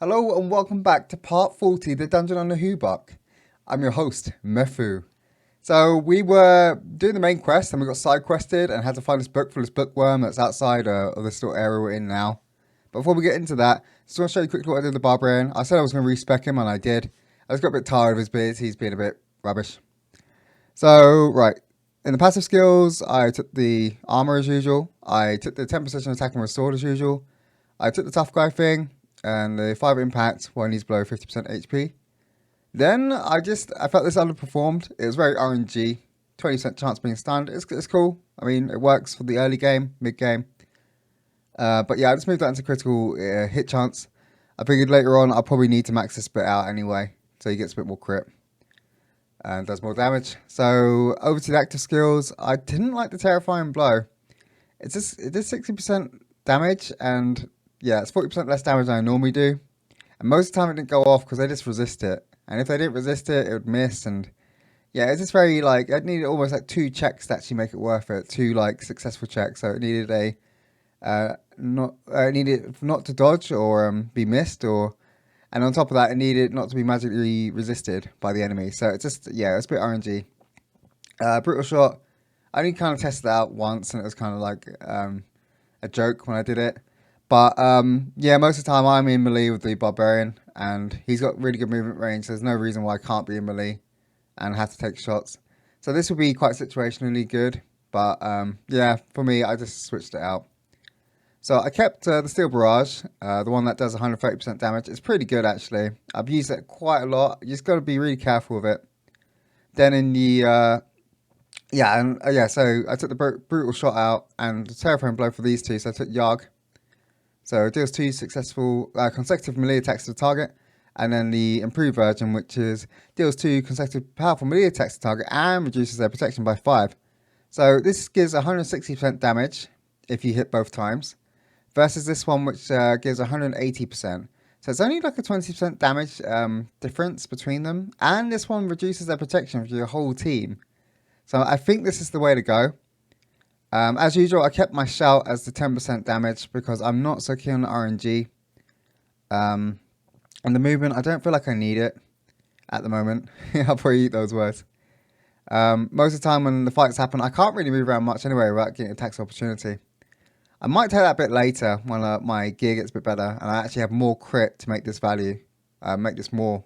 Hello and welcome back to part 40, the Dungeon on Naheulbeuk. I'm your host, Mefu. So we were doing the main quest and we got side quested and had to find this book for this bookworm that's outside of this little area we're in now. But before we get into that, just want to show you quickly what I did with the Barbarian. I said I was going to respec him and I did. I just got a bit tired of his beards, he's been a bit rubbish. So, right, in the passive skills, I took the armor as usual. I took the 10% attack and restored as usual. I took the tough guy thing and the 5 impact while he's below 50% HP. Then I felt this underperformed. It was very RNG, 20% chance being stunned. It's cool. I mean, it works for the early game, mid game. But yeah, I just moved that into critical hit chance. I figured later on I'll probably need to max this bit out anyway, so he gets a bit more crit and does more damage. So over to the active skills. I didn't like the terrifying blow. It did 60% damage, and yeah, it's 40% less damage than I normally do. And most of the time it didn't go off because they just resist it. And if they didn't resist it, it would miss. And yeah, it's just very like, I'd needed almost like 2 checks to actually make it worth it. 2 like successful checks. So it needed it needed not to dodge or be missed, and on top of that, it needed not to be magically resisted by the enemy. So it's just, yeah, it's a bit RNG. Brutal shot. I only kind of tested it out once, and it was kind of like a joke when I did it. But yeah, most of the time I'm in melee with the Barbarian, and he's got really good movement range. So there's no reason why I can't be in melee and have to take shots. So this will be quite situationally good. But yeah, for me, I just switched it out. So I kept the Steel Barrage, the one that does 130% damage. It's pretty good actually. I've used it quite a lot. You just got to be really careful with it. Then in the so I took the Brutal Shot out and the Terrifying Blow for these two. So I took Yarg. So it deals 2 successful consecutive melee attacks to the target, and then the improved version, which deals 2 consecutive powerful melee attacks to the target and reduces their protection by 5. So this gives 160% damage if you hit both times, versus this one which gives 180%. So it's only like a 20% damage difference between them, and this one reduces their protection for your whole team. So I think this is the way to go. As usual, I kept my shout as the 10% damage because I'm not so keen on the RNG. And the movement, I don't feel like I need it at the moment. I'll probably eat those words. Most of the time when the fights happen, I can't really move around much anyway without getting attacks opportunity. I might take that a bit later when my gear gets a bit better and I actually have more crit to make this more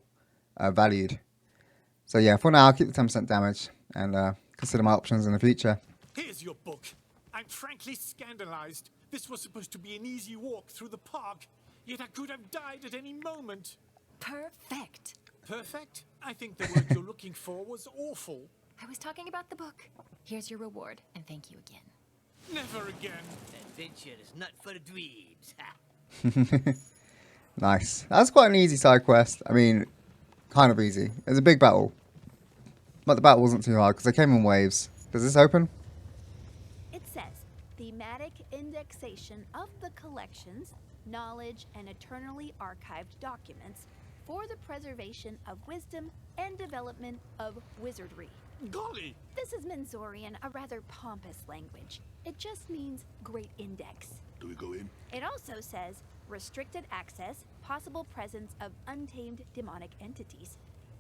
valued. So yeah, for now, I'll keep the 10% damage and consider my options in the future. Here's your book. I'm frankly scandalized. This was supposed to be an easy walk through the park, yet I could have died at any moment. Perfect. Perfect? I think the word you're looking for was awful. I was talking about the book. Here's your reward, and thank you again. Never again. Adventure is not for dweebs. Nice. That's quite an easy side quest. I mean, kind of easy. It was a big battle. But the battle wasn't too hard because they came in waves. Does this open? It says, thematic indexation of the collections, knowledge, and eternally archived documents for the preservation of wisdom and development of wizardry. Golly! This is Menzorian, a rather pompous language. It just means great index. Do we go in? It also says restricted access, possible presence of untamed demonic entities.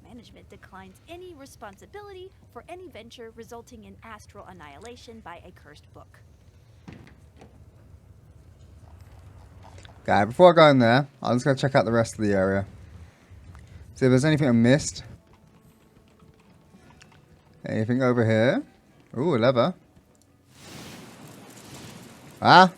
Management declines any responsibility for any venture resulting in astral annihilation by a cursed book. Okay, before I go in there, I'm just going to check out the rest of the area. See if there's anything I missed. Anything over here? Ooh, a lever. Ah!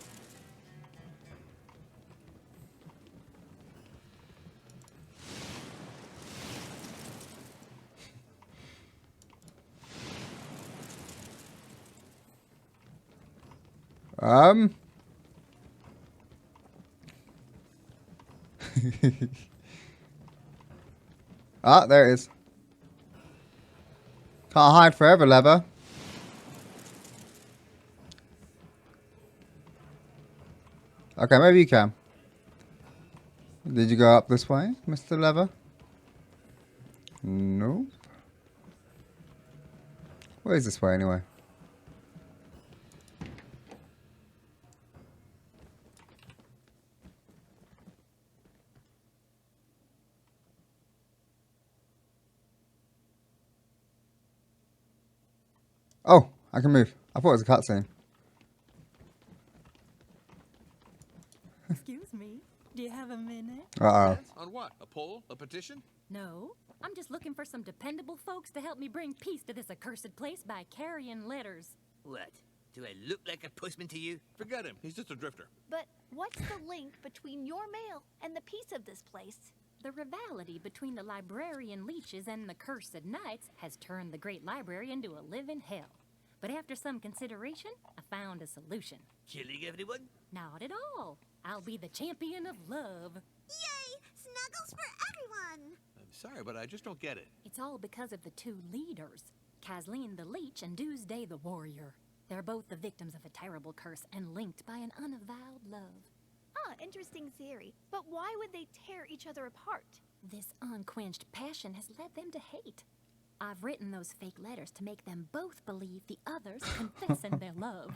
Ah, there it is. Can't hide forever, lever. Okay, maybe you can. Did you go up this way, Mr. Lever? No. Where is this way anyway? Oh, I can move. I thought it was a cutscene. Excuse me. Do you have a minute? Uh-oh. On what? A poll? A petition? No. I'm just looking for some dependable folks to help me bring peace to this accursed place by carrying letters. What? Do I look like a postman to you? Forget him. He's just a drifter. But what's the link between your mail and the peace of this place? The rivalry between the librarian leeches and the cursed knights has turned the great library into a living hell. But after some consideration, I found a solution. Killing everyone? Not at all. I'll be the champion of love. Yay! Snuggles for everyone! I'm sorry, but I just don't get it. It's all because of the two leaders, Kathleen the Leech and Doomsday the Warrior. They're both the victims of a terrible curse and linked by an unavowed love. Ah, interesting theory. But why would they tear each other apart? This unquenched passion has led them to hate. I've written those fake letters to make them both believe the others confess in their love.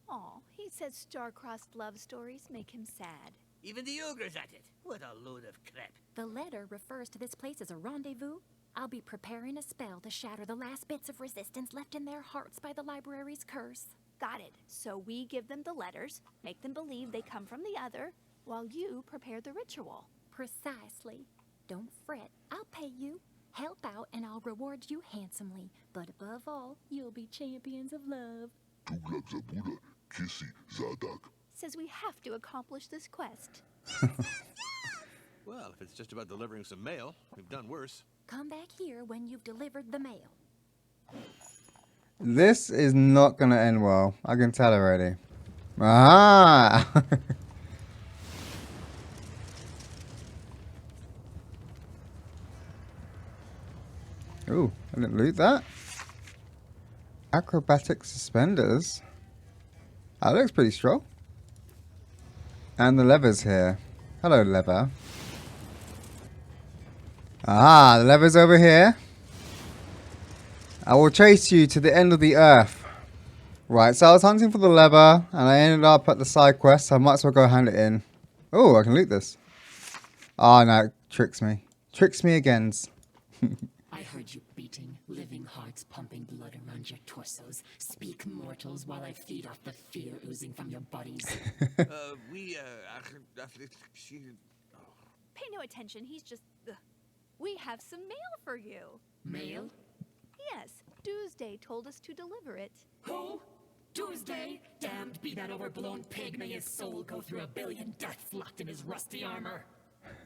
Aw, he says star-crossed love stories make him sad. Even the ogre's at it. What a load of crap. The letter refers to this place as a rendezvous. I'll be preparing a spell to shatter the last bits of resistance left in their hearts by the library's curse. Got it. So we give them the letters, make them believe they come from the other, while you prepare the ritual. Precisely. Don't fret, I'll pay you. Help out and I'll reward you handsomely. But above all, you'll be champions of love. Says we have to accomplish this quest. Well, if it's just about delivering some mail, we've done worse. Come back here when you've delivered the mail. This is not going to end well. I can tell already. Ah! Ooh, I didn't loot that. Acrobatic suspenders. That looks pretty strong. And the lever's here. Hello, lever. Ah, the lever's over here. I will chase you to the end of the earth. Right, so I was hunting for the lever, and I ended up at the side quest, so I might as well go hand it in. Oh, I can loot this. Oh, no, it tricks me. Tricks me again. I heard you beating, living hearts pumping blood around your torsos. Speak, mortals, while I feed off the fear oozing from your bodies. Pay no attention, he's just... We have some mail for you. Mail? Yes, Doomsday told us to deliver it. Who? Doomsday? Damned be that overblown pig, may his soul go through 1 billion deaths locked in his rusty armor.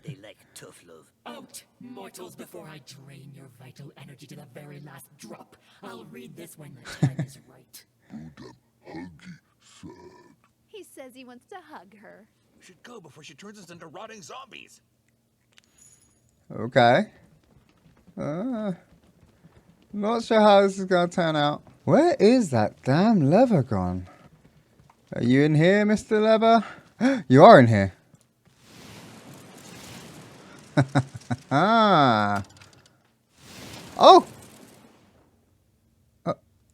They like tough love. Out, mortals, before I drain your vital energy to the very last drop. I'll read this when the time is right. He says he wants to hug her. We should go before she turns us into rotting zombies. Okay. Not sure how this is going to turn out. Where is that damn lever gone? Are you in here, Mr. Lever? You are in here. Ah. Oh!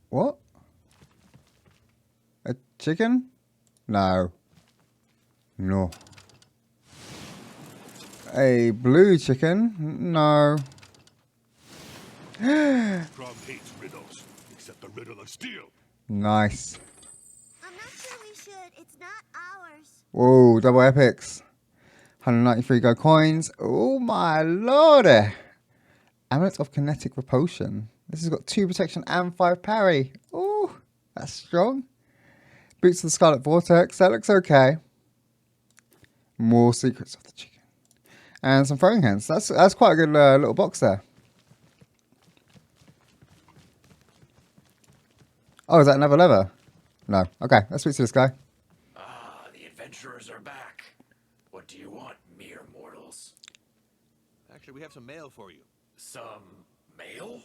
What? A chicken? No. No. A blue chicken? No. Crom hates riddles, except the riddle of steel. Nice. I'm not sure we should. It's not ours. Whoa, double epics. 193 gold coins. Oh my lord. Amulet of kinetic repulsion. This has got 2 protection and 5 parry. Oh, that's strong. Boots of the Scarlet Vortex. That looks okay. More secrets of the chicken. And some throwing hands. That's quite a good little box there. Oh, is that another lever? No. Okay, let's speak to this guy. Ah, the adventurers are back. What do you want, mere mortals? Actually, we have some mail for you. Some mail?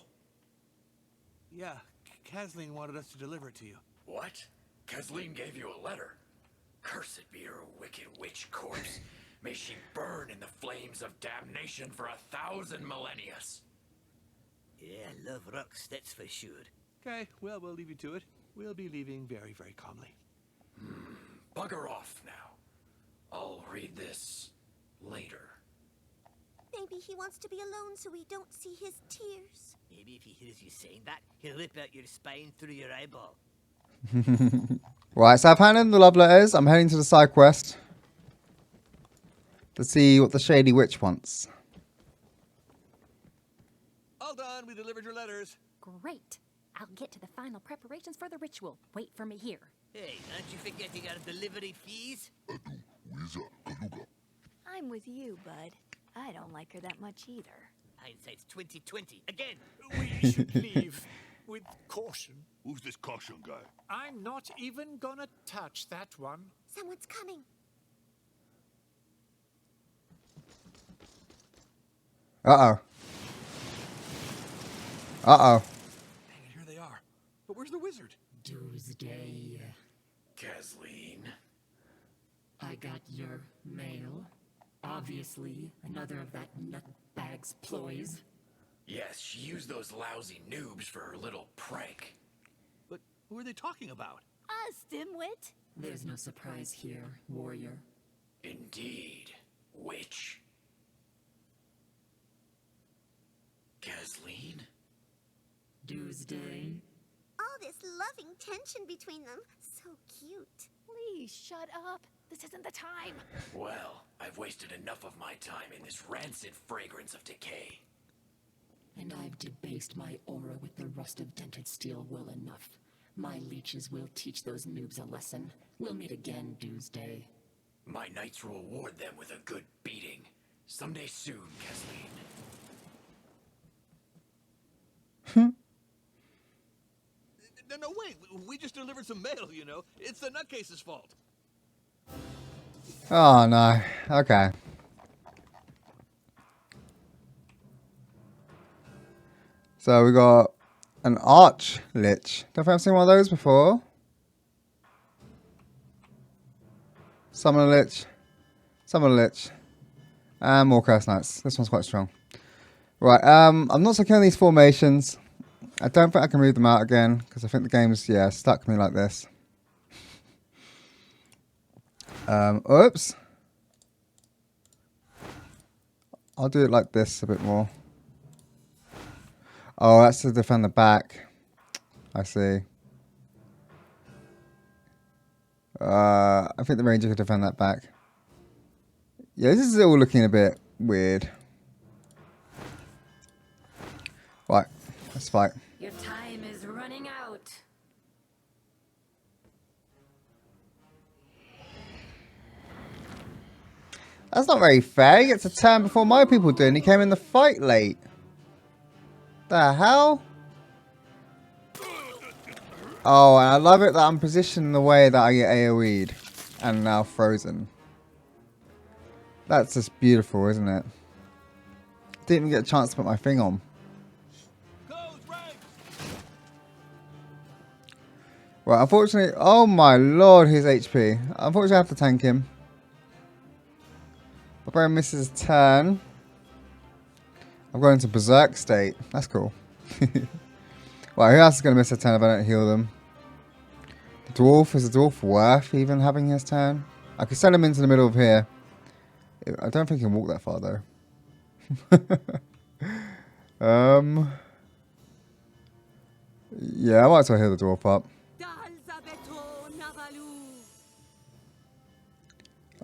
Yeah, Kathleen wanted us to deliver it to you. What? Kathleen gave you a letter? Cursed be her wicked witch corpse. May she burn in the flames of damnation for 1,000 millennia. Yeah, love rocks, that's for sure. Okay, well, we'll leave you to it. We'll be leaving very, very calmly. Bugger off now. I'll read this later. Maybe he wants to be alone so we don't see his tears. Maybe if he hears you saying that, he'll rip out your spine through your eyeball. Right, so I've handed in the love letters. I'm heading to the side quest to see what the Shady Witch wants. All done. We delivered your letters. Great. I'll get to the final preparations for the ritual. Wait for me here. Hey, aren't you forgetting our delivery fees? I'm with you, bud. I don't like her that much either. Hindsight's 20/20 again. We should leave with caution. Who's this caution guy? I'm not even gonna touch that one. Someone's coming. Uh-oh. Uh-oh. Dang it, here they are. But where's the wizard? Tuesday. Kathleen. I got your mail. Obviously, another of that nutbag's ploys. Yes, she used those lousy noobs for her little prank. But who are they talking about? Us, dimwit. There's no surprise here, warrior. Indeed, witch. Kathleen? Tuesday. All this loving tension between them. So cute. Please shut up. This isn't the time. Well, I've wasted enough of my time in this rancid fragrance of decay. And I've debased my aura with the rust of dented steel well enough. My leeches will teach those noobs a lesson. We'll meet again, Tuesday. My knights will reward them with a good beating. Someday soon, Kathleen. No, wait. We just delivered some mail, you know. It's the nutcase's fault. Oh, no. Okay. So we got an arch lich. Don't think I've seen one of those before. Summon a lich. Summon a lich. And more curse knights. This one's quite strong. Right, I'm not so keen on these formations. I don't think I can move them out again, because I think the game's, yeah, stuck me like this. Oops. I'll do it like this a bit more. Oh, that's to defend the back. I see. I think the ranger could defend that back. Yeah, this is all looking a bit weird. Right, let's fight. Your time is running out. That's not very fair. He gets a turn before my people do, and he came in the fight late. The hell? Oh, and I love it that I'm positioned in the way that I get AoE'd and now frozen. That's just beautiful, isn't it? Didn't even get a chance to put my thing on. Right, unfortunately, oh my lord, his HP. Unfortunately, I have to tank him. Barbarian misses his turn. I'm going into berserk state. That's cool. Right, who else is going to miss a turn if I don't heal them? The dwarf, is the dwarf worth even having his turn? I could send him into the middle of here. I don't think he can walk that far though. Yeah, I might as well heal the dwarf up.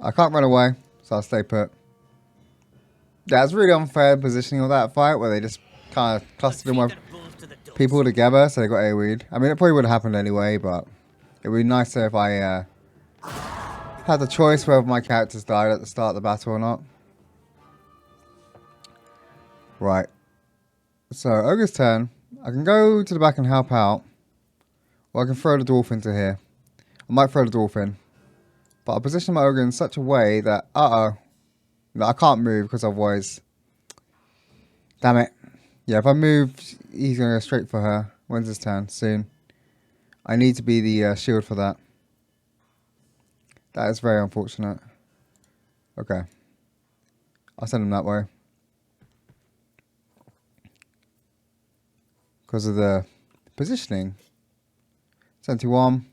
I can't run away, so I'll stay put. Yeah, it's really unfair positioning of that fight where they just kind of clustered in with people together, so they got AoE'd. I mean, it probably would have happened anyway, but it would be nicer if I had the choice whether my characters died at the start of the battle or not. Right. So, Ogre's turn. I can go to the back and help out, or I can throw the dwarf into here. I might throw the dwarf in. But I'll position my ogre in such a way that, no, I can't move because otherwise, damn it. Yeah, if I move, he's going to go straight for her. When's his turn? Soon. I need to be the shield for that. That is very unfortunate. Okay. I'll send him that way. Because of the positioning. 71.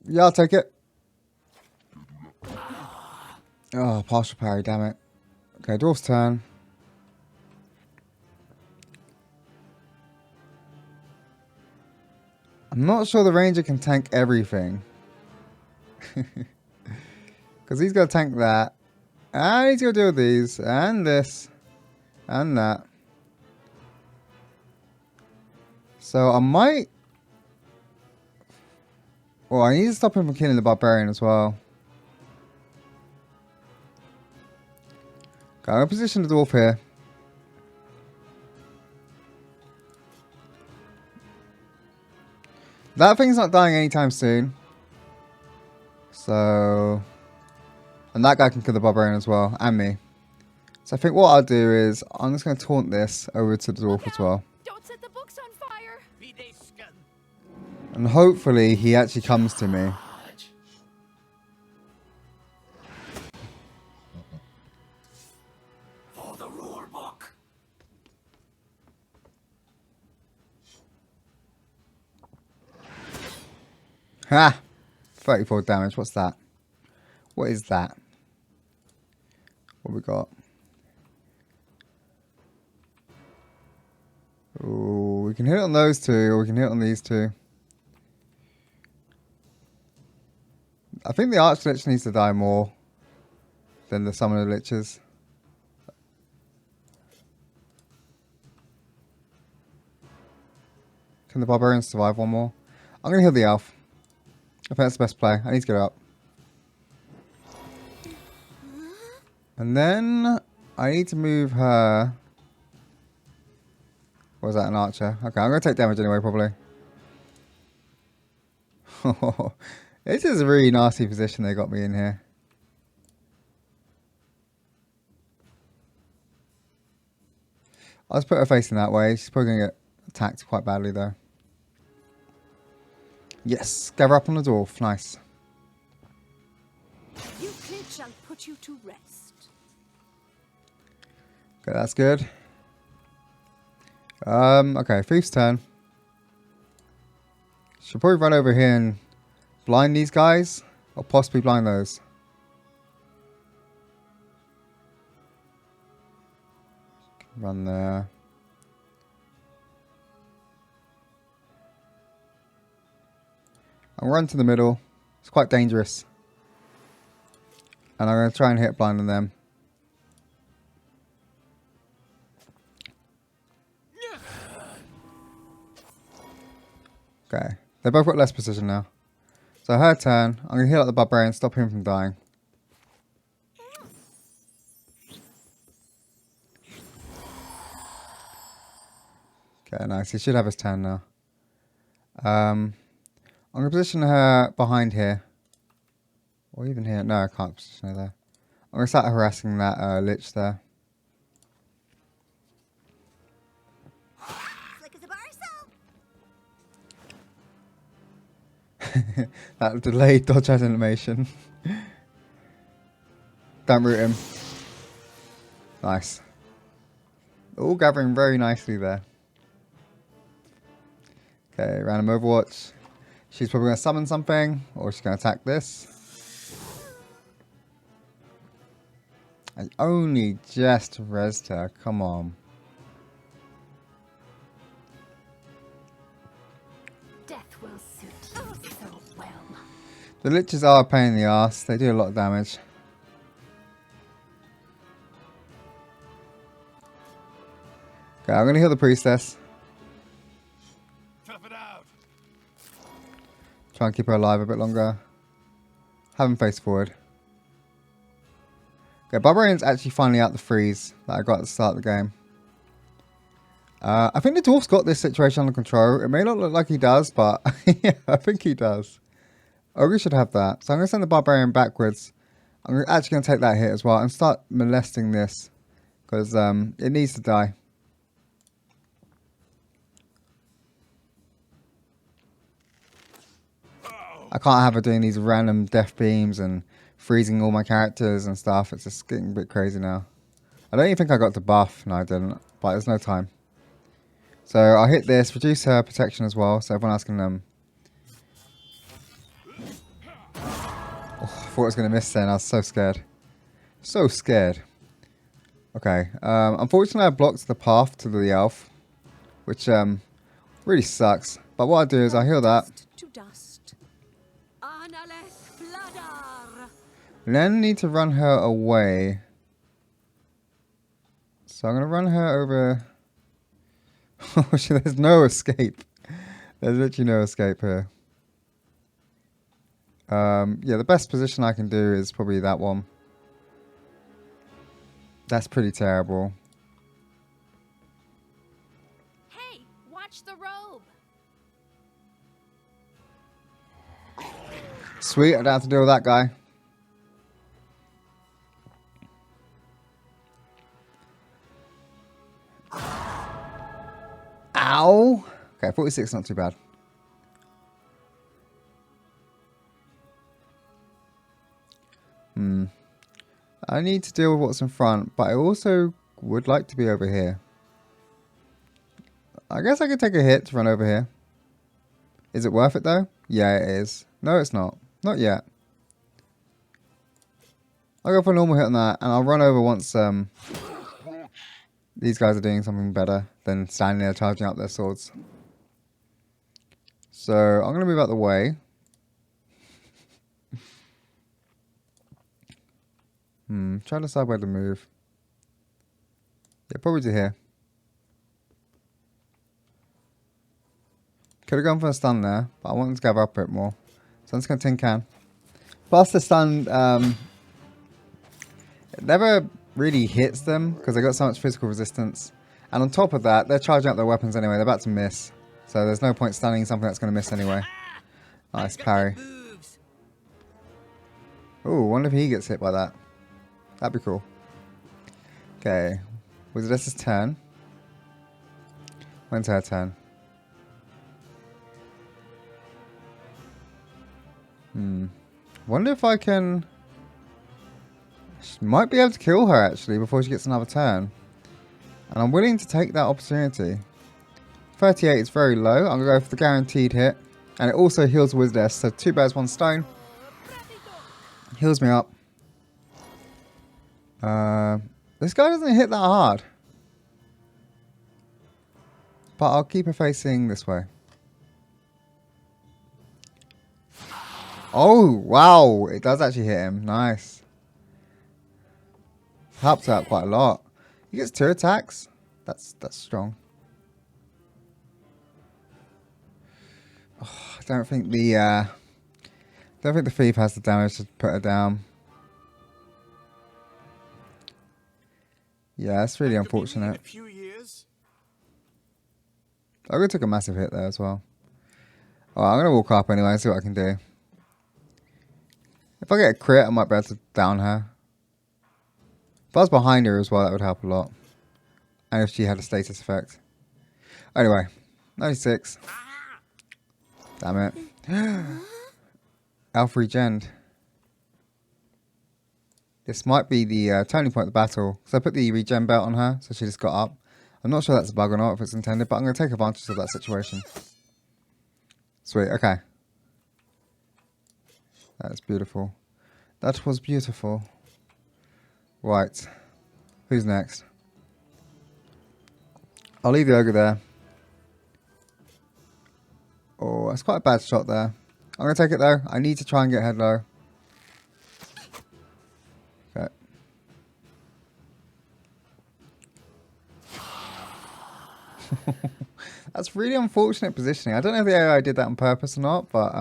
Yeah, I'll take it. Oh, partial parry, damn it. Okay, dwarf's turn. I'm not sure the ranger can tank everything. Because he's got to tank that. And he's going to deal with these. And this. And that. So I might... Well, I need to stop him from killing the Barbarian as well. Okay, I'm going to position the dwarf here. That thing's not dying anytime soon. So... And that guy can kill the Barbarian as well. And me. So I think what I'll do is... I'm just going to taunt this over to the dwarf as well. Don't set the books on fire. And hopefully he actually comes to me. For the rule book. Ha! 34 damage. What's that? What is that? What we got? Ooh, we can hit on those two, or we can hit on these two. I think the Archlich needs to die more than the Summoner Liches. Can the Barbarian survive one more? I'm going to heal the Elf. I think that's the best play. I need to get up. And then I need to move her. Or is that an archer? Okay, I'm going to take damage anyway, probably. This is a really nasty position they got me in here. I'll just put her facing that way. She's probably going to get attacked quite badly, though. Yes, gather up on the dwarf. Nice. Euclid shall put you to rest. Okay, that's good. Okay, Thief's turn. Should probably run over here and blind these guys, or possibly blind those. Run there. I'll run to the middle. It's quite dangerous. And I'm going to try and hit blind on them. Okay. They both got less precision now. So her turn. I'm going to heal up the Barbarian, stop him from dying. Okay, nice. He should have his turn now. I'm going to position her behind here. Or even here. No, I can't position her there. I'm going to start harassing that Lich there. Slick as a bar saw. That delayed dodge animation. Don't root him. Nice. All gathering very nicely there. Okay, random Overwatch. She's probably going to summon something, or she's going to attack this. I only just rezzed her, come on. Death will suit you so well. The Liches are a pain in the ass, they do a lot of damage. Okay, I'm going to heal the Priestess. Tough it out. Try and keep her alive a bit longer. Have him face forward. Okay, Barbarian's actually finally out the freeze that I got at the start of the game. I think the Dwarf's got this situation under control. It may not look like he does, but yeah, I think he does. Ogre should have that. So I'm going to send the Barbarian backwards. I'm actually going to take that hit as well and start molesting this. Because it needs to die. I can't have her doing these random death beams and freezing all my characters and stuff. It's just getting a bit crazy now. I don't even think I got the buff. No, I didn't. But there's no time. So I'll hit this, reduce her protection as well, so everyone else can... Oh, I thought I was going to miss then. I was so scared. So scared. Okay. Unfortunately, I blocked the path to the elf, which really sucks. But what I do is I heal that. To dust. Analeth Vladar. And then I need to run her away. So I'm gonna run her over. There's no escape. There's literally no escape here. Yeah, the best position I can do is probably that one. That's pretty terrible. Hey, watch the robe. Sweet, I don't have to deal with that guy. Ow! Okay, 46, not too bad. I need to deal with what's in front, but I also would like to be over here. I guess I could take a hit to run over here. Is it worth it though? Yeah, it is. No, it's not. Not yet. I'll go for a normal hit on that, and I'll run over once these guys are doing something better than standing there charging out their swords. So I'm going to move out the way. Try to decide where to move. Yeah, probably to here. Could have gone for a stun there, but I wanted to gather up a bit more. So I'm just going to tin can. Plus the stun, it never really hits them because they got so much physical resistance. And on top of that, they're charging up their weapons anyway. They're about to miss. So there's no point stunning something that's going to miss anyway. Nice parry. Ooh, wonder if he gets hit by that. That'd be cool. Okay. Wizardess's turn. When's her turn? Wonder if I can... She might be able to kill her actually before she gets another turn. And I'm willing to take that opportunity. 38 is very low. I'm going to go for the guaranteed hit. And it also heals Wizardess. So 2 birds, 1 stone. Heals me up. This guy doesn't hit that hard. But I'll keep her facing this way. Oh, wow. It does actually hit him. Nice. Helps out quite a lot. He gets 2 attacks. That's strong. Oh, I don't think the thief has the damage to put her down. Yeah, that's really unfortunate. I'm gonna take a massive hit there as well. Oh, I'm gonna walk up anyway and see what I can do. If I get a crit, I might be able to down her. If I was behind her as well, that would help a lot. And if she had a status effect. Anyway, 96. Damn it. Elf regened. This might be the turning point of the battle. So I put the regen belt on her, so she just got up. I'm not sure that's a bug or not, if it's intended, but I'm going to take advantage of that situation. Sweet, okay. That's beautiful. That was beautiful. Right. Who's next? I'll leave the ogre there. Oh, that's quite a bad shot there. I'm going to take it though. I need to try and get head low. Okay. That's really unfortunate positioning. I don't know if the AI did that on purpose or not, but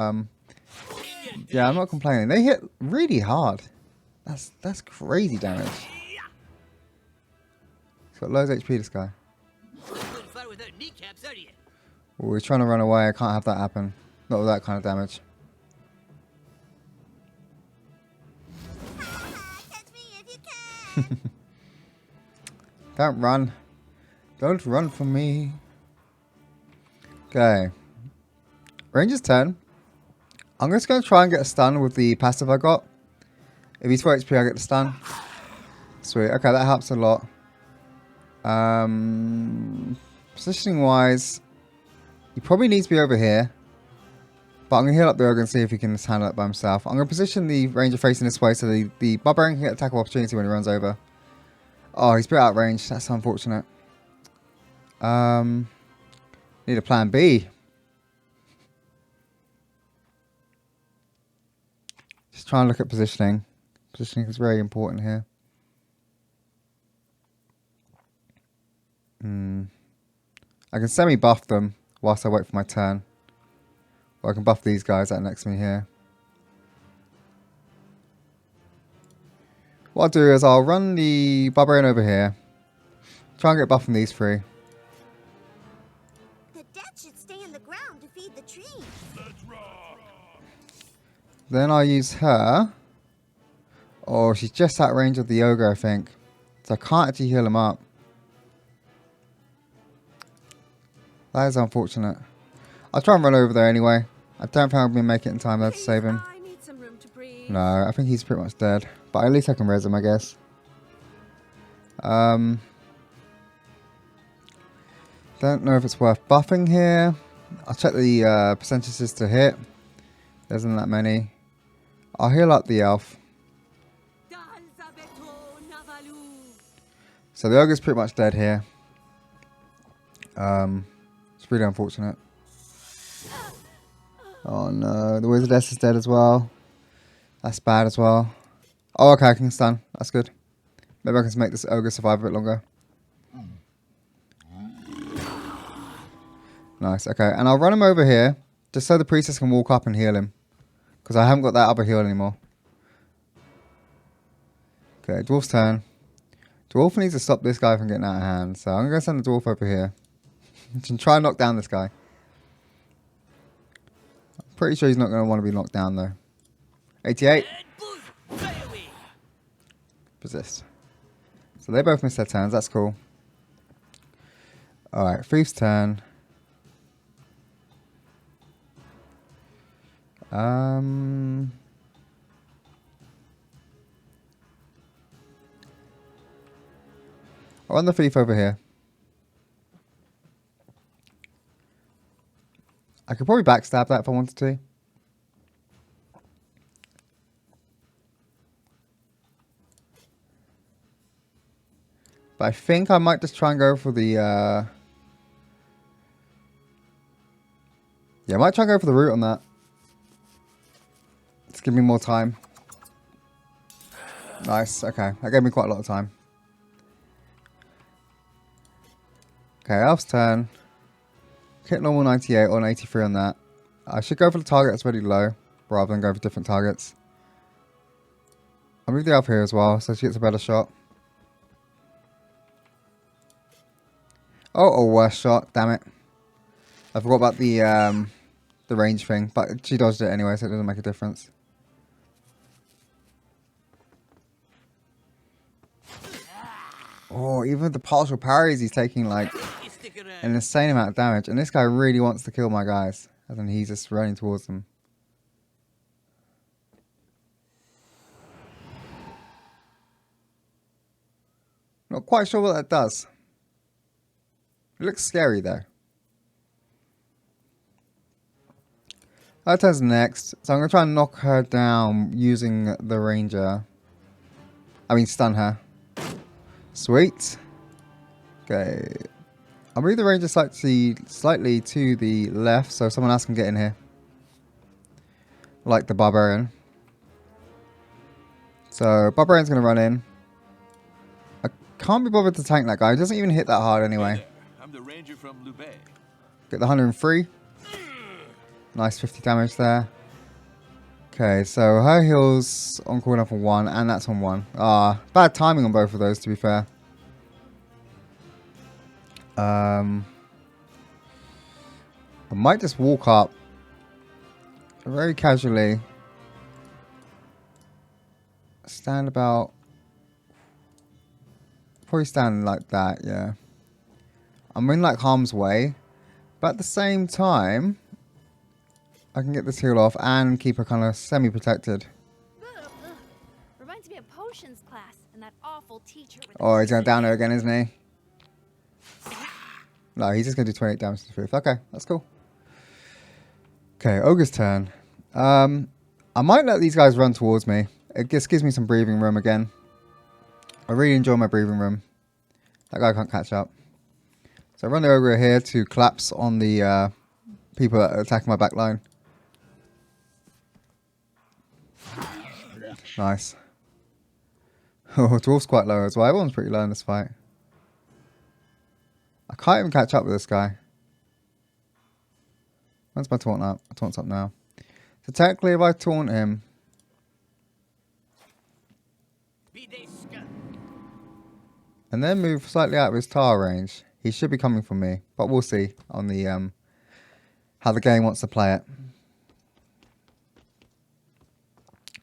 yeah, I'm not complaining. They hit really hard. That's crazy damage. He's got loads of HP, this guy. Oh, he's trying to run away. I can't have that happen. Not with that kind of damage. Don't run. Don't run from me. Okay. Ranger's turn. I'm just going to try and get a stun with the passive I got. If he's 4 HP, I get the stun. Sweet. Okay, that helps a lot. Positioning wise, he probably needs to be over here. But I'm going to heal up the ogre and see if he can just handle it by himself. I'm going to position the ranger facing this way so the barbarian can get attack of opportunity when he runs over. Oh, he's a bit out of range. That's unfortunate. Need a plan B. Just try and look at positioning. Positioning is very important here. I can semi-buff them whilst I wait for my turn. Or I can buff these guys that are next to me here. What I'll do is I'll run the Barbarian over here. Try and get buff from these three. The dead should stay in the ground to feed the trees. Let's rock. Then I'll use her. Oh, she's just out of range of the ogre, I think. So I can't actually heal him up. That is unfortunate. I'll try and run over there anyway. I don't think I'm going to make it in time though to save him. I need some room to breathe. No, I think he's pretty much dead. But at least I can res him, I guess. Don't know if it's worth buffing here. I'll check the percentages to hit. There isn't that many. I'll heal up the elf. So the ogre's pretty much dead here. It's really unfortunate. Oh no, the wizardess is dead as well. That's bad as well. Oh, okay, I can stun. That's good. Maybe I can make this ogre survive a bit longer. Nice, okay. And I'll run him over here, just so the priestess can walk up and heal him. Because I haven't got that other heal anymore. Okay, dwarf's turn. Dwarf needs to stop this guy from getting out of hand. So I'm going to send the dwarf over here. And try and knock down this guy. I'm pretty sure he's not going to want to be knocked down though. 88. Persist. So they both missed their turns. That's cool. Alright, thief's turn. I'll run the thief over here. I could probably backstab that if I wanted to. But I think I might just try and go for the yeah, I might try and go for the root on that. Just give me more time. Nice, okay. That gave me quite a lot of time. Okay, elf's turn. Hit normal 98 or an 83 on that. I should go for the target that's really low, rather than go for different targets. I'll move the elf here as well, so she gets a better shot. Oh, a worse shot, damn it. I forgot about the range thing, but she dodged it anyway, so it doesn't make a difference. Oh, even with the partial parries, he's taking like an insane amount of damage. And this guy really wants to kill my guys. And then he's just running towards them. Not quite sure what that does. It looks scary though. Her turn's next. So I'm going to try and knock her down using the ranger. I mean stun her. Sweet. Okay. I'll move the ranger slightly to the left so someone else can get in here. Like the barbarian. So Barbarian's going to run in. I can't be bothered to tank that guy. He doesn't even hit that hard anyway. Hey, I'm the ranger from Naheulbeuk. Get the 103. Nice 50 damage there. Okay, so her heal's on cooldown for 1, and that's on 1. Ah, bad timing on both of those, to be fair. I might just walk up very casually. Stand about... Probably stand like that, yeah. I'm in like harm's way, but at the same time... I can get this heal off and keep her kind of semi-protected. Reminds me of potions class and that awful teacher. Oh, he's going to down her again, isn't he? No, he's just going to do 28 damage to the thief. Okay, that's cool. Okay, Ogre's turn. I might let these guys run towards me. It just gives me some breathing room again. I really enjoy my breathing room. That guy can't catch up. So I run the Ogre here to collapse on the people that are attacking my back line. Nice. Oh, Dwarf's quite low as well. Everyone's pretty low in this fight. I can't even catch up with this guy. When's my taunt up? My taunt's up now. So technically if I taunt him... and then move slightly out of his tower range, he should be coming for me. But we'll see on the how the game wants to play it.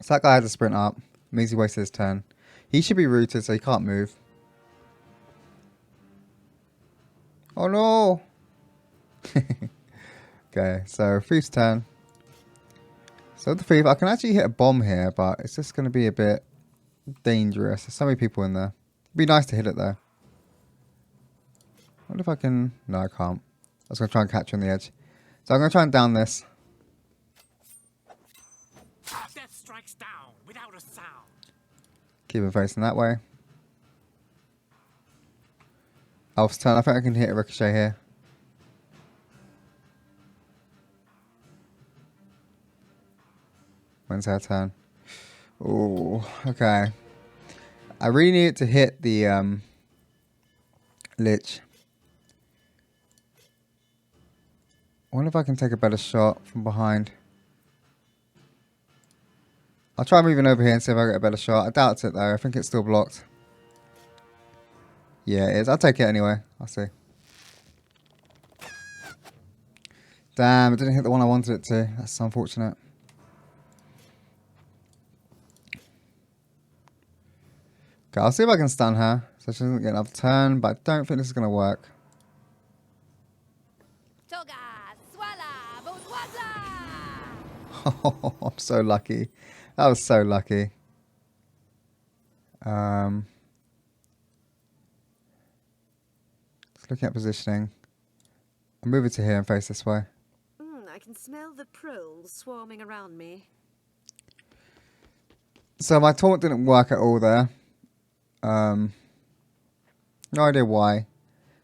So that guy had to sprint up. Means he wasted his turn. He should be rooted, so he can't move. Oh no! Okay, so Thief's turn. So the Thief, I can actually hit a bomb here, but it's just going to be a bit dangerous. There's so many people in there. It'd be nice to hit it though. I wonder if I can... no, I can't. I was going to try and catch you on the edge. So I'm going to try and down this. Death strikes down without a sound. Keep him facing that way. Elf's turn. I think I can hit a ricochet here. When's her turn? Oh, okay. I really need it to hit the Lich. I wonder if I can take a better shot from behind. I'll try moving over here and see if I get a better shot. I doubt it though. I think it's still blocked. Yeah, it is. I'll take it anyway. I'll see. Damn, it didn't hit the one I wanted it to. That's unfortunate. Okay, I'll see if I can stun her so she doesn't get another turn, but I don't think this is going to work. Toga, swala, bourgeoisie! Oh, I'm so lucky. That was so lucky. Just looking at positioning. I'll move it to here and face this way. I can smell the proles swarming around me. So my taunt didn't work at all there. No idea why.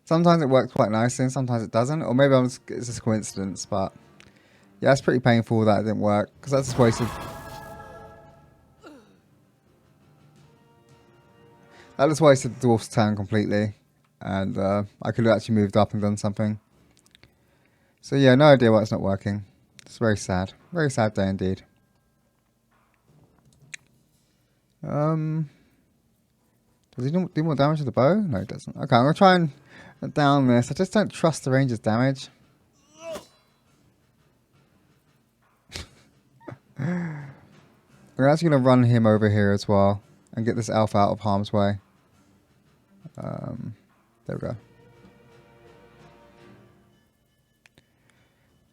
Sometimes it works quite nicely and sometimes it doesn't. Or maybe it's just a coincidence, but... yeah, it's pretty painful that it didn't work. Because that's just wasted... that just wasted the Dwarf's turn completely. And I could have actually moved up and done something. So yeah, no idea why it's not working. It's very sad. Very sad day indeed. Does he do more damage to the bow? No, he doesn't. Okay, I'm going to try and down this. I just don't trust the ranger's damage. We're actually going to run him over here as well. And get this elf out of harm's way. There we go.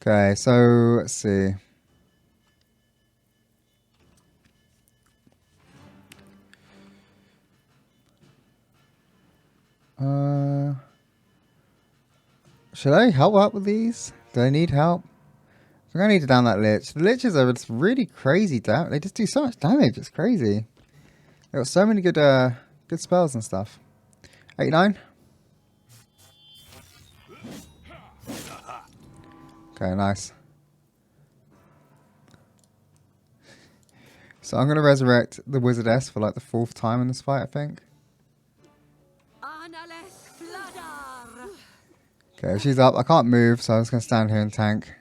Okay, so let's see. Should I help out with these? Do I need help? I'm gonna need to down that Lich. The Liches are just really crazy. They just do so much damage. It's crazy. They've got so many good good spells and stuff. 89. Okay, nice. So I'm gonna resurrect the Wizardess for like the 4th time in this fight, I think. Okay, she's up. I can't move, so I'm just going to stand here and tank.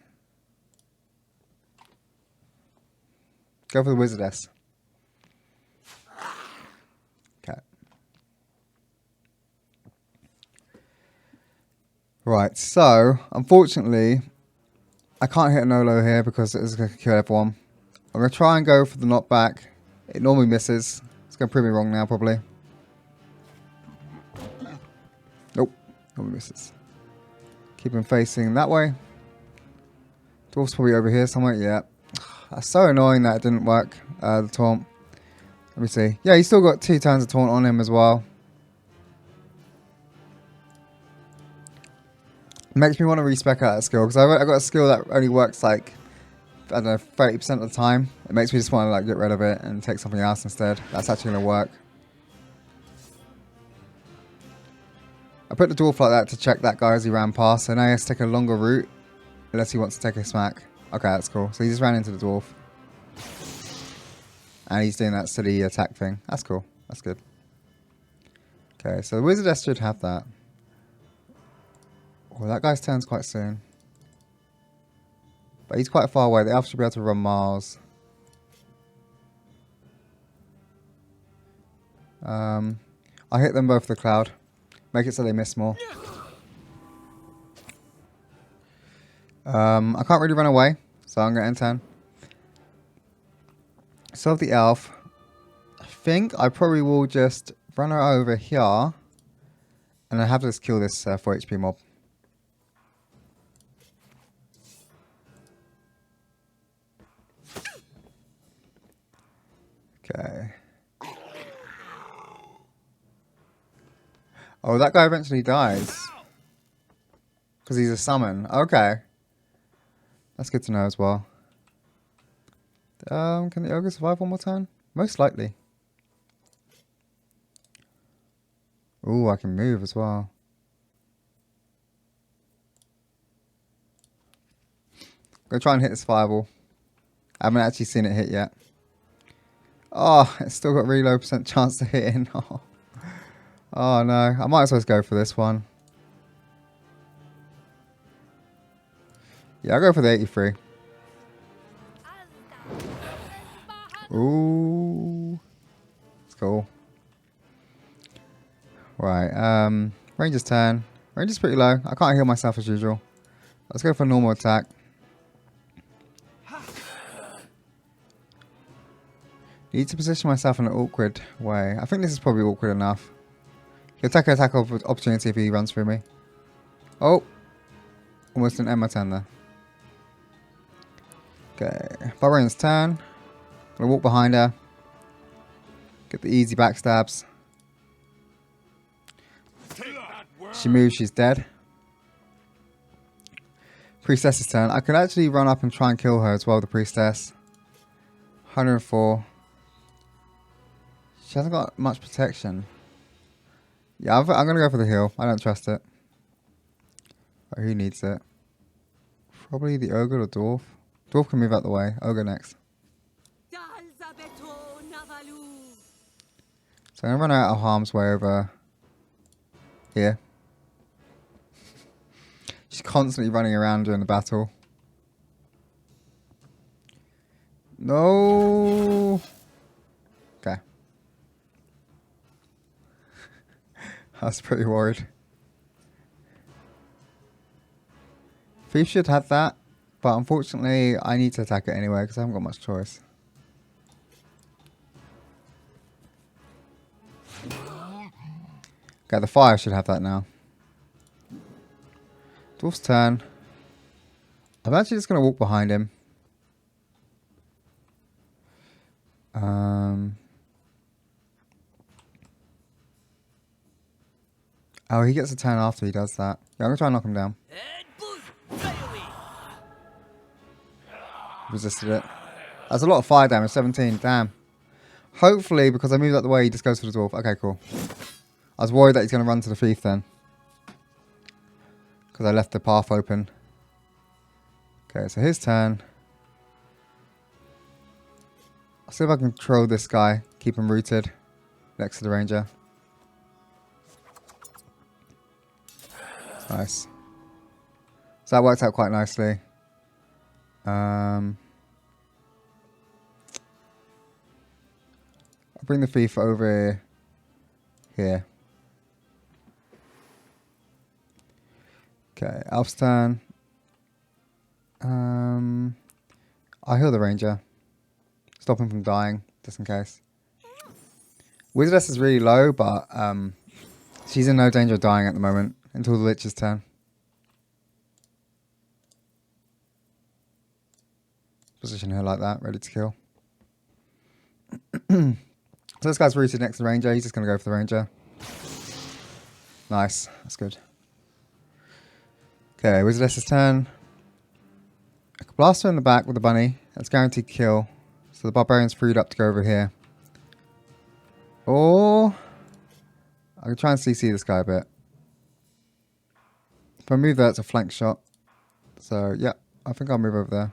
Go for the Wizardess. Okay. Right, so, unfortunately, I can't hit a no-low here because it is going to kill everyone. I'm going to try and go for the knockback. It normally misses. It's going to prove me wrong now, probably. Nope, normally misses. Keep him facing that way. Dwarf's probably over here somewhere. Yeah. That's so annoying that it didn't work. The taunt. Let me see. Yeah, he's still got 2 turns of taunt on him as well. Makes me want to respec out that skill because I got a skill that only works like I don't know, 30% of the time. It makes me just want to like get rid of it and take something else instead. That's actually going to work. I put the dwarf like that to check that guy as he ran past. So now he has to take a longer route unless he wants to take a smack. Okay, that's cool. So he just ran into the dwarf. And he's doing that silly attack thing. That's cool. That's good. Okay, so the Wizardess should have that. Oh, that guy's turn's quite soon. But he's quite far away. The elf should be able to run miles. I'll hit them both with the cloud. Make it so they miss more. I can't really run away, so I'm going to end turn. So the elf, I think I probably will just run her over here. And I have to just kill this 4 HP mob. Okay. Oh, that guy eventually dies. Because he's a summon. Okay. That's good to know as well. Can the ogre survive one more turn? Most likely. Ooh, I can move as well. Gonna try and hit this fireball. I haven't actually seen it hit yet. Oh, it's still got really low % chance to hit in. Oh no, I might as well go for this one. Yeah, I'll go for the 83. Ooh. It's cool. Right, Ranger's turn. Ranger's pretty low. I can't heal myself as usual. Let's go for a normal attack. Need to position myself in an awkward way. I think this is probably awkward enough. He'll take an attack of opportunity if he runs through me. Oh! Almost didn't end my turn there. Okay, Barbarian's turn. Gonna walk behind her. Get the easy backstabs. She moves, she's dead. Priestess's turn. I could actually run up and try and kill her as well, the priestess. 104. She hasn't got much protection. Yeah, I'm going to go for the heal. I don't trust it. But who needs it? Probably the ogre or dwarf. Dwarf can move out the way. Ogre next. So I'm going to run out of harm's way over here. She's constantly running around during the battle. No. Okay. I was pretty worried. Thief should have that, but unfortunately I need to attack it anyway because I haven't got much choice. Okay, the fire should have that now. Dwarf's turn. I'm actually just going to walk behind him. Oh, he gets a turn after he does that. Yeah, I'm going to try and knock him down. Resisted it. That's a lot of fire damage, 17, damn. Hopefully, because I moved out the way, he just goes for the dwarf. Okay, cool. I was worried that he's going to run to the thief then. Because I left the path open. Okay, so his turn. I'll see if I can control this guy. Keep him rooted next to the ranger. Nice. So that worked out quite nicely. I'll bring the thief over here. Okay, Elf's turn. I'll heal the ranger. Stop him from dying, just in case. Wizardess is really low, but she's in no danger of dying at the moment until the Lich's turn. Position her like that, ready to kill. So this guy's rooted next to the ranger. He's just going to go for the ranger. Nice, that's good. Okay, Wizardess's turn. I can blast her in the back with the bunny. That's guaranteed kill. So the Barbarian's freed up to go over here. Or I can try and CC this guy a bit. If I move there, it's a flank shot. So yeah, I think I'll move over there.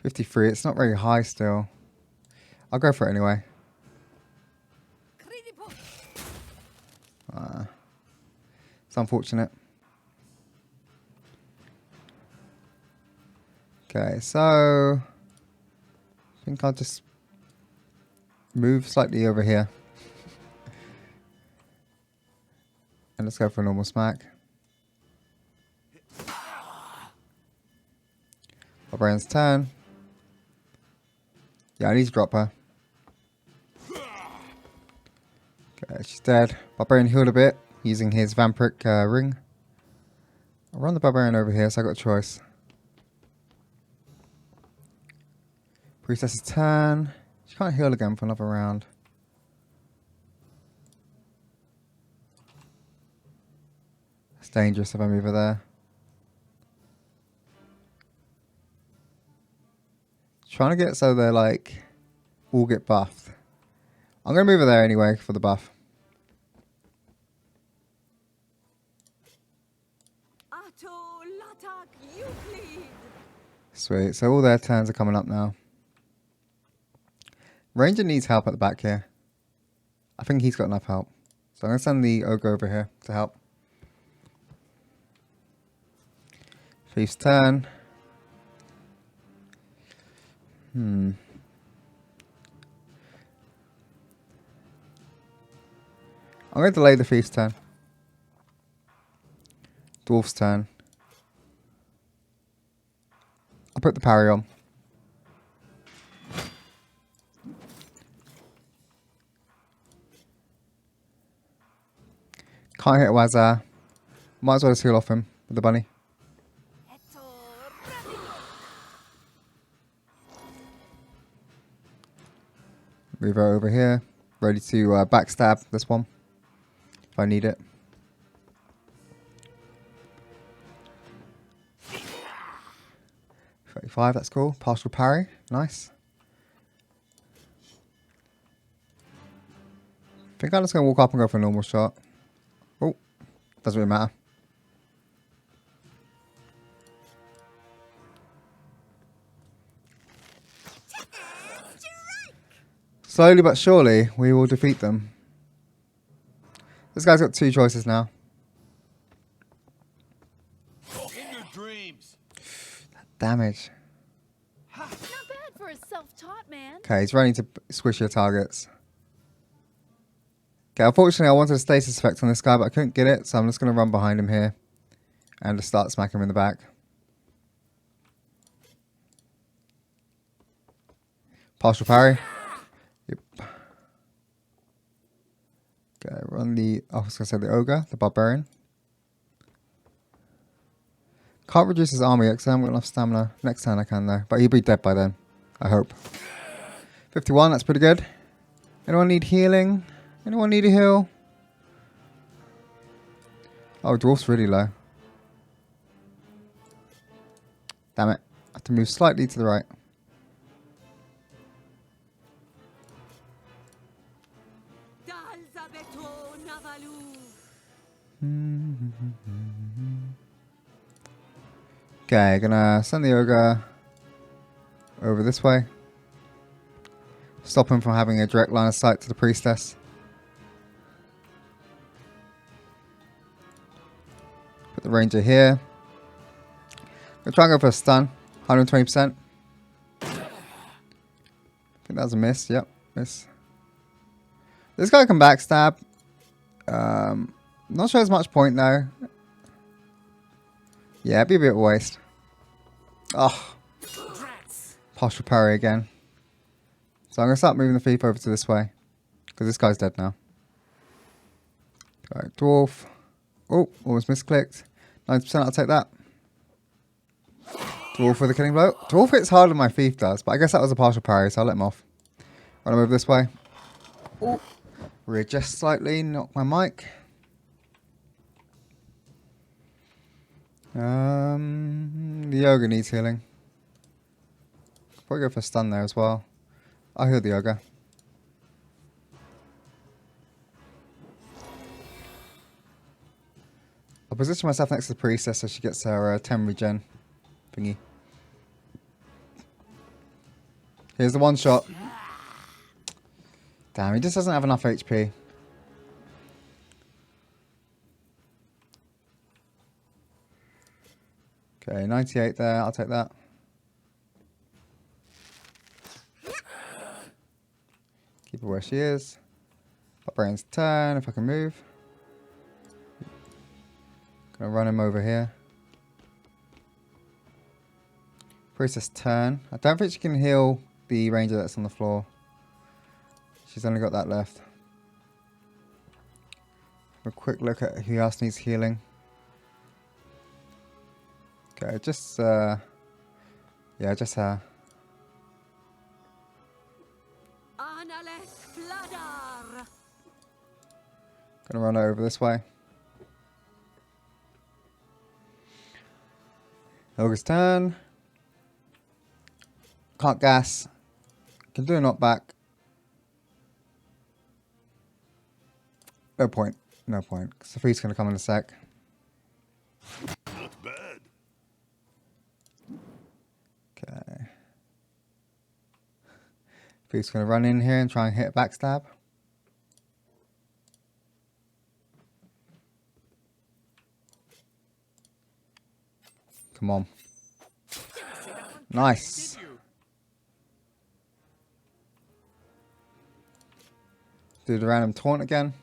53, it's not very high still. I'll go for it anyway. It's unfortunate. Okay, so I think I'll just move slightly over here. And let's go for a normal smack. Barbarian's turn. Yeah, I need to drop her. Okay, she's dead. Barbarian healed a bit using his vampiric ring. I'll run the Barbarian over here, so I got a choice. Priestess's turn. She can't heal again for another round. It's dangerous if I move her there. Trying to get so they're like all get buffed. I'm gonna move her there anyway for the buff. Sweet, so all their turns are coming up now. Ranger needs help at the back here. I think he's got enough help. So I'm gonna send the ogre over here to help. Thief's turn. I'm going to delay the Thief's turn. Dwarf's turn. I'll put the parry on. Can't hit Wazar. Might as well just heal off him with the bunny. Move her over here. Ready to backstab this one. If I need it. $35, that's cool. Partial parry. Nice. I think I'm just going to walk up and go for a normal shot. Oh, doesn't really matter. Slowly but surely, we will defeat them. This guy's got two choices now. In your dreams. Damage. Not bad for a self-taught man. Okay, he's running to squish your targets. Okay, unfortunately I wanted a stasis effect on this guy, but I couldn't get it, so I'm just going to run behind him here. And just start smacking him in the back. Partial parry. Yep. Okay, run the... I was going to say the ogre, the barbarian. Can't reduce his armor yet because I haven't got enough stamina. Next turn I can though, but he'll be dead by then. I hope. 51, that's pretty good. Anyone need healing? Anyone need a heal? Oh, dwarf's really low. Damn it. I have to move slightly to the right. Okay, gonna send the ogre over this way. Stop him from having a direct line of sight to the priestess. Put the ranger here. Gonna try and go for a stun. 120%. I think that was a miss. Yep, miss. This guy can backstab. Not sure there's much point though. Yeah, it'd be a bit of a waste. Oh. Partial parry again. So I'm going to start moving the thief over to this way. Because this guy's dead now. Right, dwarf. Oh, almost misclicked. 90%, I'll take that. Dwarf with a killing blow. Dwarf hits harder than my thief does, but I guess that was a partial parry, so I'll let him off. Run him over this way. Oh, readjust slightly, knock my mic. The yoga needs healing. Probably go for stun there as well. I'll heal the yoga. I'll position myself next to the priestess so she gets her 10 regen thingy. Here's the one shot. Damn, he just doesn't have enough HP. Okay, 98 there. I'll take that. Keep her where she is. Barbarian's turn, if I can move. Gonna run him over here. Priestess turn. I don't think she can heal the ranger that's on the floor. She's only got that left. A quick look at who else needs healing. Okay, just yeah, just her. Gonna run over this way. Helga's turn. Can't gas. Can do a knockback. No point. No point. Sophie's gonna come in a sec. Not bad. Okay. Sophie's gonna run in here and try and hit a backstab. Come on. Nice. Do the random taunt again.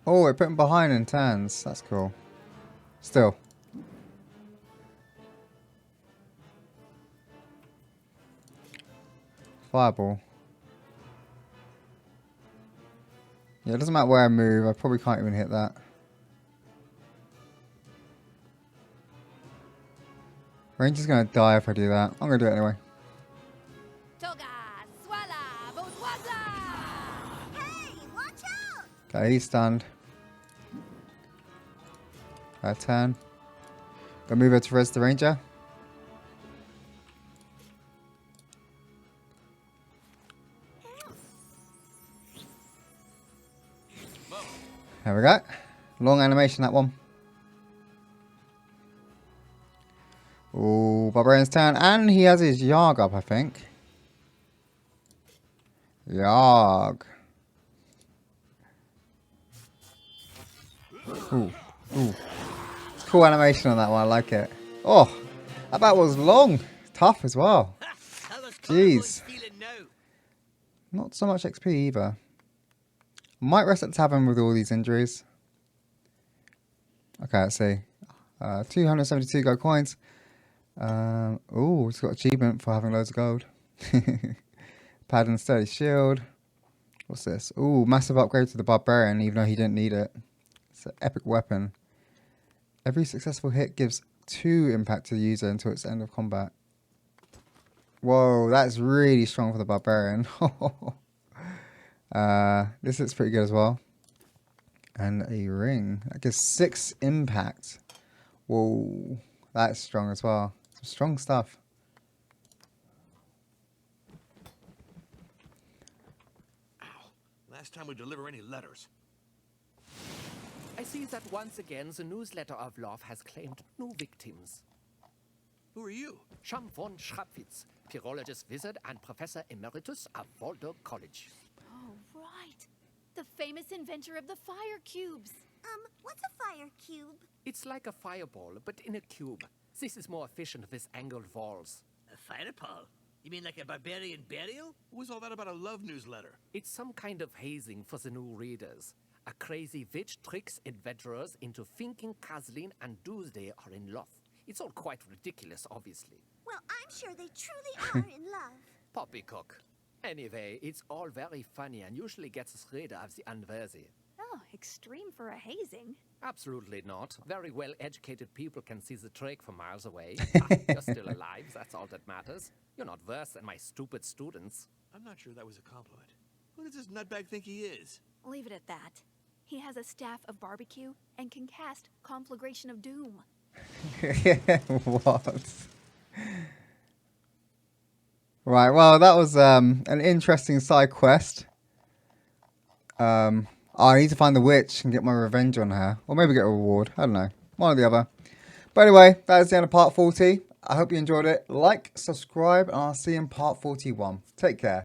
Oh, it put him behind in turns. That's cool. Still. Fireball. Yeah, it doesn't matter where I move. I probably can't even hit that. Ranger's gonna die if I do that. I'm gonna do it anyway. Hey, watch out! Okay, he's stunned. Turn. Gonna move her to res the ranger. There we go. Long animation, that one. Oh, Barbarian's turn. And he has his Yarg up, I think. Yarg. Ooh. Ooh. It's cool animation on that one. I like it. Oh, that battle was long. Tough as well. Jeez. Not so much XP either. Might rest at the tavern with all these injuries. Okay, let's see. 272 gold coins. Oh, it's got achievement for having loads of gold. Pad and sturdy shield. What's this? Oh, massive upgrade to the Barbarian, even though he didn't need it. It's an epic weapon. Every successful hit gives 2 impact to the user until its end of combat. Whoa, that's really strong for the Barbarian. This looks pretty good as well. And a ring. That gives 6 impact. Whoa, that's strong as well. Some strong stuff. Ow. Last time we deliver any letters. I see that once again the newsletter of love has claimed new victims. Who are you? Scham von Schrapwitz, Pirologist Wizard and Professor Emeritus of Waldo College. Oh, right. The famous inventor of the fire cubes. What's a fire cube? It's like a fireball, but in a cube. This is more efficient with angled walls. A fireball? You mean like a barbarian burial? What was all that about a love newsletter? It's some kind of hazing for the new readers. A crazy witch tricks adventurers into thinking Kathleen and Doomsday are in love. It's all quite ridiculous, obviously. Well, I'm sure they truly are in love. Poppycock. Anyway, it's all very funny and usually gets us rid of the unworthy. Oh, extreme for a hazing. Absolutely not. Very well-educated people can see the trick from miles away. You're still alive, that's all that matters. You're not worse than my stupid students. I'm not sure that was a compliment. Who does this nutbag think he is? Leave it at that. He has a staff of barbecue and can cast Conflagration of Doom. What? Right, well, that was an interesting side quest. I need to find the witch and get my revenge on her. Or maybe get a reward. I don't know. One or the other. But anyway, that is the end of part 40. I hope you enjoyed it. Like, subscribe, and I'll see you in part 41. Take care.